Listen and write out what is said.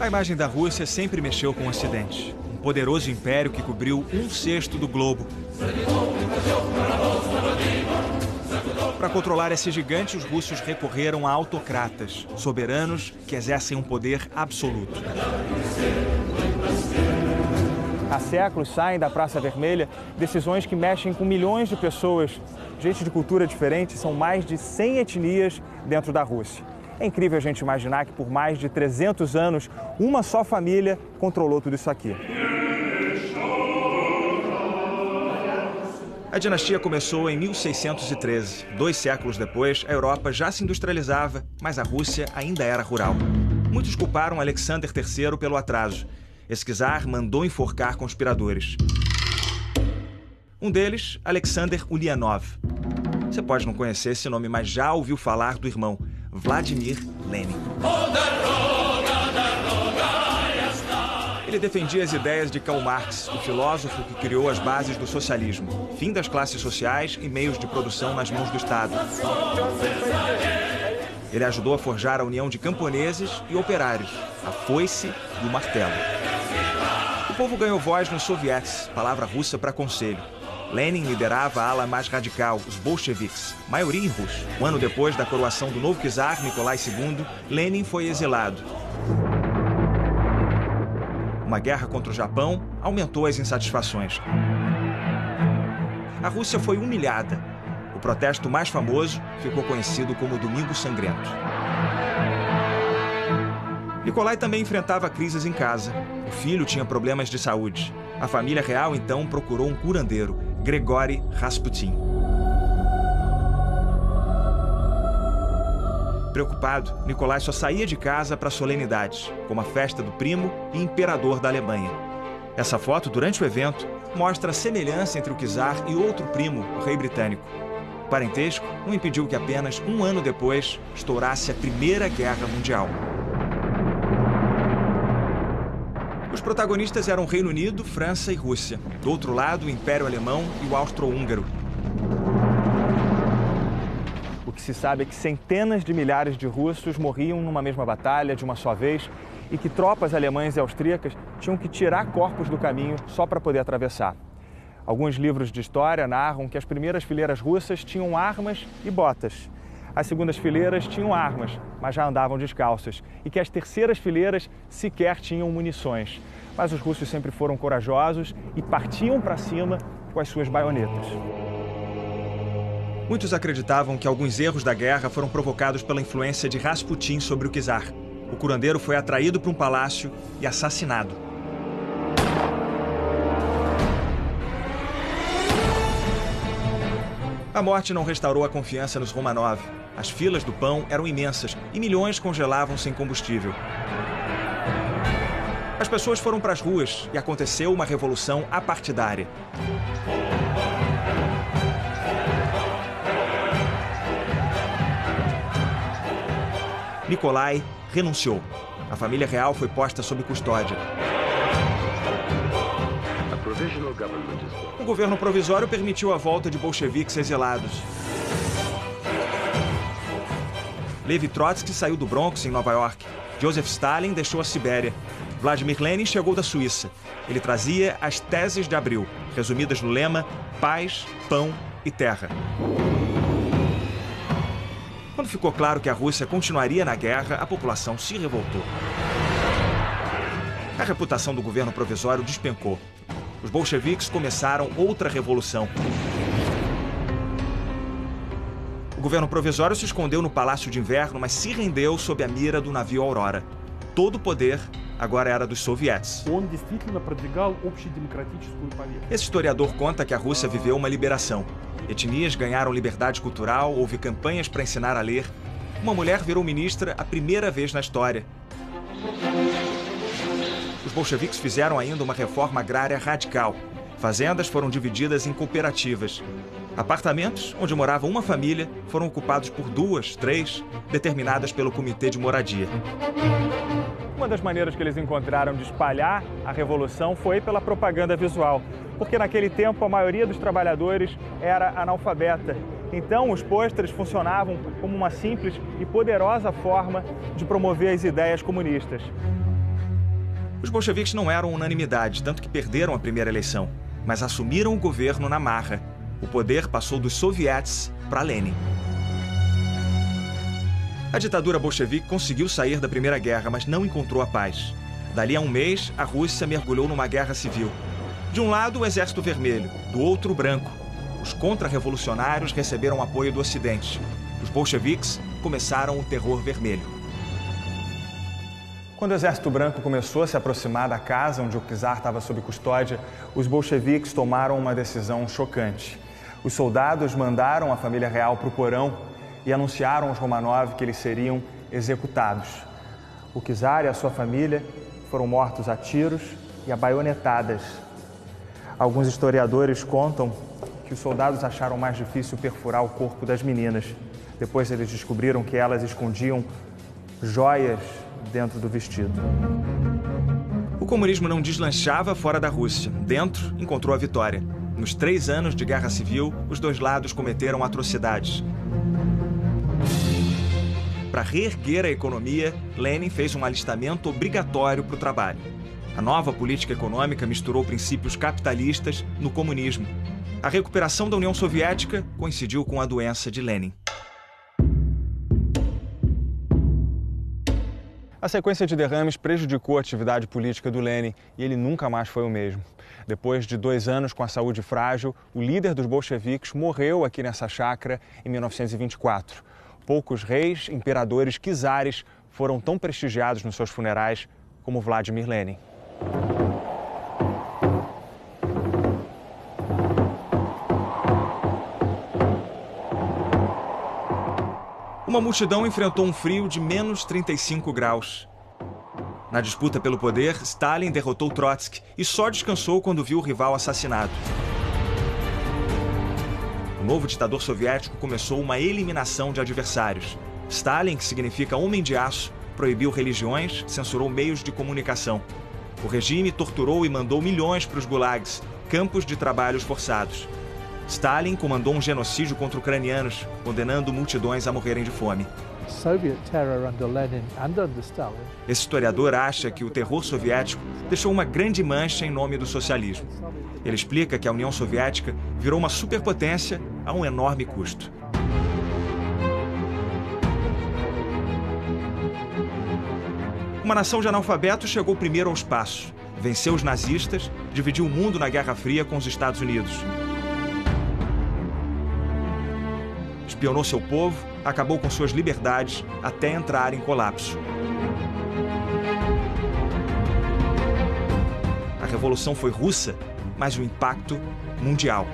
A imagem da Rússia sempre mexeu com o Ocidente. Um poderoso império que cobriu 1/6 do globo. Para controlar esse gigante, os russos recorreram a autocratas, soberanos que exercem um poder absoluto. Há séculos saem da Praça Vermelha decisões que mexem com milhões de pessoas. Gente de cultura diferente, são mais de 100 etnias dentro da Rússia. É incrível a gente imaginar que por mais de 300 anos, uma só família controlou tudo isso aqui. A dinastia começou em 1613. 2 séculos depois, a Europa já se industrializava, mas a Rússia ainda era rural. Muitos culparam Alexander III pelo atraso. Esse czar mandou enforcar conspiradores. Um deles, Alexander Ulyanov. Você pode não conhecer esse nome, mas já ouviu falar do irmão, Vladimir Lenin. Ele defendia as ideias de Karl Marx, o filósofo que criou as bases do socialismo, fim das classes sociais e meios de produção nas mãos do Estado. Ele ajudou a forjar a união de camponeses e operários, a foice e o martelo. O povo ganhou voz nos sovietes, palavra russa para conselho. Lenin liderava a ala mais radical, os bolcheviques, maioria em russo. Um ano depois da coroação do novo czar, Nicolai II, Lenin foi exilado. Uma guerra contra o Japão aumentou as insatisfações. A Rússia foi humilhada. O protesto mais famoso ficou conhecido como Domingo Sangrento. Nicolai também enfrentava crises em casa. O filho tinha problemas de saúde. A família real, então, procurou um curandeiro, Grigori Rasputin. Preocupado, Nicolai só saía de casa para solenidades, como a festa do primo e imperador da Alemanha. Essa foto, durante o evento, mostra a semelhança entre o czar e outro primo, o rei britânico. O parentesco não impediu que apenas um ano depois estourasse a Primeira Guerra Mundial. Os protagonistas eram o Reino Unido, França e Rússia. Do outro lado, o Império Alemão e o Austro-Húngaro. O que se sabe é que centenas de milhares de russos morriam numa mesma batalha, de uma só vez, e que tropas alemãs e austríacas tinham que tirar corpos do caminho só para poder atravessar. Alguns livros de história narram que as primeiras fileiras russas tinham armas e botas. As segundas fileiras tinham armas, mas já andavam descalças, e que as terceiras fileiras sequer tinham munições. Mas os russos sempre foram corajosos e partiam para cima com as suas baionetas. Muitos acreditavam que alguns erros da guerra foram provocados pela influência de Rasputin sobre o czar. O curandeiro foi atraído para um palácio e assassinado. A morte não restaurou a confiança nos Romanov. As filas do pão eram imensas e milhões congelavam sem combustível. As pessoas foram para as ruas e aconteceu uma revolução apartidária. Nicolai renunciou. A família real foi posta sob custódia. O governo provisório permitiu a volta de bolcheviques exilados. Levi Trotsky saiu do Bronx, em Nova York. Joseph Stalin deixou a Sibéria. Vladimir Lenin chegou da Suíça. Ele trazia as teses de Abril, resumidas no lema paz, pão e terra. Quando ficou claro que a Rússia continuaria na guerra, a população se revoltou. A reputação do governo provisório despencou. Os bolcheviques começaram outra revolução. O governo provisório se escondeu no Palácio de Inverno, mas se rendeu sob a mira do navio Aurora. Todo o poder agora era dos sovietes. Esse historiador conta que a Rússia viveu uma liberação. Etnias ganharam liberdade cultural, houve campanhas para ensinar a ler. Uma mulher virou ministra a primeira vez na história. Os bolcheviques fizeram ainda uma reforma agrária radical. Fazendas foram divididas em cooperativas. Apartamentos, onde morava uma família, foram ocupados por 2, 3, determinadas pelo Comitê de Moradia. Uma das maneiras que eles encontraram de espalhar a revolução foi pela propaganda visual, porque naquele tempo a maioria dos trabalhadores era analfabeta. Então, os pôsteres funcionavam como uma simples e poderosa forma de promover as ideias comunistas. Os bolcheviques não eram unanimidade, tanto que perderam a primeira eleição, mas assumiram o governo na marra. O poder passou dos sovietes para Lenin. A ditadura bolchevique conseguiu sair da Primeira Guerra, mas não encontrou a paz. Dali a um mês, a Rússia mergulhou numa guerra civil. De um lado, o Exército Vermelho, do outro, o branco. Os contra-revolucionários receberam apoio do Ocidente. Os bolcheviques começaram o terror vermelho. Quando o Exército Branco começou a se aproximar da casa onde o czar estava sob custódia, os bolcheviques tomaram uma decisão chocante. Os soldados mandaram a família real para o porão e anunciaram aos Romanov que eles seriam executados. O czar e a sua família foram mortos a tiros e a baionetadas. Alguns historiadores contam que os soldados acharam mais difícil perfurar o corpo das meninas. Depois eles descobriram que elas escondiam joias dentro do vestido. O comunismo não deslanchava fora da Rússia. Dentro, encontrou a vitória. Nos 3 anos de guerra civil, os dois lados cometeram atrocidades. Para reerguer a economia, Lenin fez um alistamento obrigatório para o trabalho. A nova política econômica misturou princípios capitalistas no comunismo. A recuperação da União Soviética coincidiu com a doença de Lenin. A sequência de derrames prejudicou a atividade política do Lenin e ele nunca mais foi o mesmo. Depois de 2 anos com a saúde frágil, o líder dos bolcheviques morreu aqui nessa chácara em 1924. Poucos reis, imperadores, czares foram tão prestigiados nos seus funerais como Vladimir Lenin. Uma multidão enfrentou um frio de menos 35 graus. Na disputa pelo poder, Stalin derrotou Trotsky e só descansou quando viu o rival assassinado. O novo ditador soviético começou uma eliminação de adversários. Stalin, que significa homem de aço, proibiu religiões, censurou meios de comunicação. O regime torturou e mandou milhões para os gulags, campos de trabalhos forçados. Stalin comandou um genocídio contra ucranianos, condenando multidões a morrerem de fome. Esse historiador acha que o terror soviético deixou uma grande mancha em nome do socialismo. Ele explica que a União Soviética virou uma superpotência a um enorme custo. Uma nação de analfabetos chegou primeiro ao espaço, venceu os nazistas, dividiu o mundo na Guerra Fria com os Estados Unidos. Espionou seu povo, acabou com suas liberdades até entrar em colapso. A revolução foi russa, mas o impacto mundial.